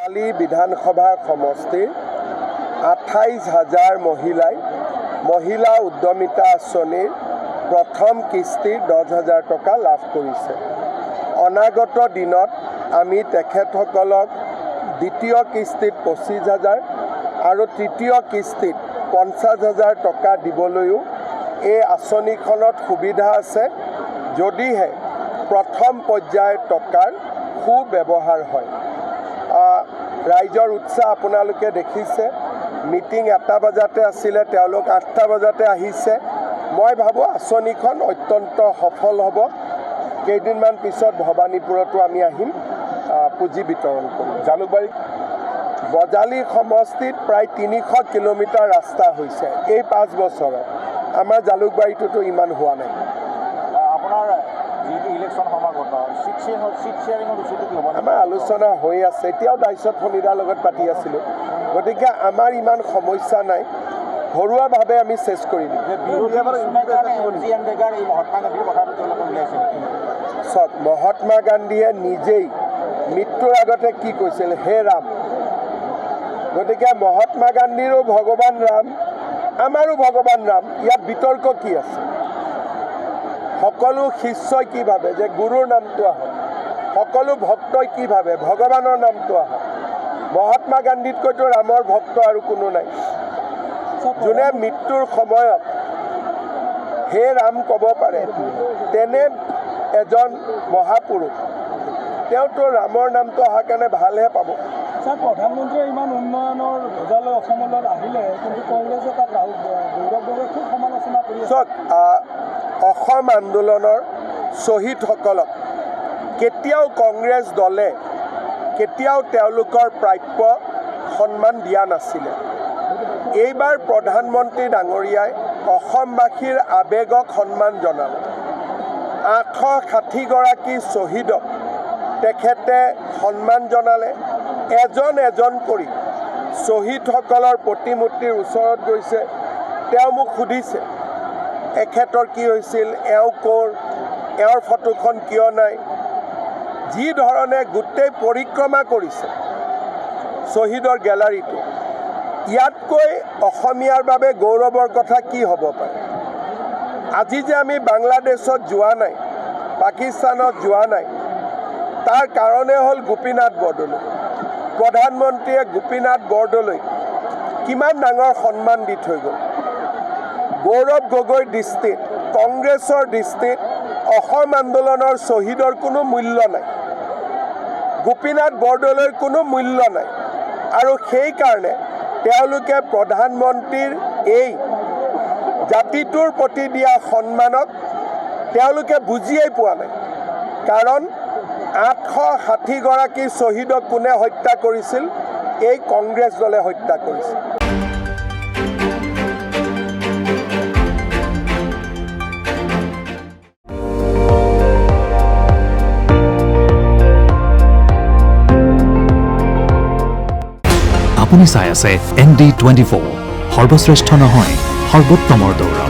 বজালী বিধানসভা সমষ্টিৰ 28,000 মহিলা উদ্যমিতা আঁচনিৰ প্ৰথম কিস্তিৰ 10,000 টকা লাভ কৰিছে। অনাগত দিনত আমি তেখেতসকলক দ্বিতীয় কিস্তিত 25,000 আৰু তৃতীয় কিস্তিত 50,000 টকা দিবলৈও এই আঁচনিখনত সুবিধা আছে, যদিহে প্ৰথম পৰ্যায়ৰ টকাৰ সুব্যৱহাৰ হয়। ৰাইজৰ উৎসাহ আপোনালোকে দেখিছে। মিটিং 1টা বজাতে আছিলে, তেওঁলোক 8টা বজাতে আহিছে। মই ভাবোঁ আঁচনিখন অত্যন্ত সফল হ'ব। কেইদিনমান পিছত ভবানীপুৰতো আমি আহিম, পুঁজি বিতৰণ কৰিম। জালুকবাৰী বজালী সমষ্টিত প্ৰায় 300 কিলোমিটাৰ ৰাস্তা হৈছে এই 5 বছৰত। আমাৰ জালুকবাৰীটোতো ইমান হোৱা নাই। আপোনাৰ যিটো ইলেকশ্যন সমাগত চিট শ্বেয়াৰিঙৰ ইছ্যুটো কি হ'ব? আমাৰ আলোচনা হৈ আছে, এতিয়াও দায়িত্ব ফণিদাৰ লগত পাতি আছিলোঁ। গতিকে আমাৰ ইমান সমস্যা নাই, ঘৰুৱাভাৱে আমি চেছ কৰি দিম। চব মহাত্মা গান্ধীয়ে নিজেই মৃত্যুৰ আগতে কি কৈছিল? হে ৰাম। গতিকে মহাত্মা গান্ধীৰো ভগৱান ৰাম, আমাৰো ভগৱান ৰাম। ইয়াত বিতৰ্ক কি আছে? সকলো শিষ্যই কি ভাবে যে গুৰুৰ নামটো আহক, সকলো ভক্তই কি ভাবে ভগৱানৰ নামটো আহক। মহাত্মা গান্ধীতকৈতো ৰামৰ ভক্ত আৰু কোনো নাই। যোনে মৃত্যুৰ সময়ত হে ৰাম ক'ব পাৰে, তেনে এজন মহাপুৰুষ। তেওঁতো ৰামৰ নামটো অহাৰ কাৰণে ভালহে পাব। প্ৰধানমন্ত্ৰীয়ে ইমান উন্নয়নৰ ভোজালৈ অসমলৈ আহিলে, কিন্তু কংগ্ৰেছে তাক গৌৰৱভাৱে খুব সমালোচনা কৰি আছে। চাওক, অসম আন্দোলনৰ শ্বহীদসকলক কেতিয়াও কংগ্ৰেছ দলে কেতিয়াও তেওঁলোকৰ প্ৰাপ্য সন্মান দিয়া নাছিলে। এইবাৰ প্ৰধানমন্ত্ৰী ডাঙৰীয়াই অসমবাসীৰ আৱেগক সন্মান জনালে। 860গৰাকী শ্বহীদক তেখেতে সন্মান জনালে। এজন এজন কৰি শ্বহীদসকলৰ প্ৰতিমূৰ্তিৰ ওচৰত গৈছে। তেওঁ মোক সুধিছে এখেতৰ কি হৈছিল, এওঁ ক'ৰ, এওঁৰ ফটোখন কিয় নাই। যি ধৰণে গোটেই পৰিক্ৰমা কৰিছে শ্বহীদৰ গেলাৰীটো, ইয়াতকৈ অসমীয়াৰ বাবে গৌৰৱৰ কথা কি হ'ব পাৰে? আজি যে আমি বাংলাদেশত যোৱা নাই, পাকিস্তানত যোৱা নাই, তাৰ কাৰণে হ'ল গোপীনাথ বৰদলৈ। প্ৰধানমন্ত্ৰীয়ে গোপীনাথ বৰদলৈ কিমান ডাঙৰ সন্মান দি থৈ গ'ল। গৌৰৱ গগৈৰ দৃষ্টিত, কংগ্ৰেছৰ দৃষ্টিত অসম আন্দোলনৰ শ্বহীদৰ কোনো মূল্য নাই, গোপীনাথ বৰদলৈৰ কোনো মূল্য নাই। আৰু সেইকাৰণে তেওঁলোকে প্ৰধানমন্ত্ৰীৰ এই জাতিটোৰ প্ৰতি দিয়া সন্মানক তেওঁলোকে বুজিয়েই পোৱা নাই। কাৰণ 860গৰাকী শ্বহীদক কোনে হত্যা কৰিছিল? এই কংগ্ৰেছ দলে হত্যা কৰিছিল। আপুনি চাই আছে ND24, সৰ্বশ্ৰেষ্ঠ নহয় সৰ্বোত্তমৰ দৌৰা।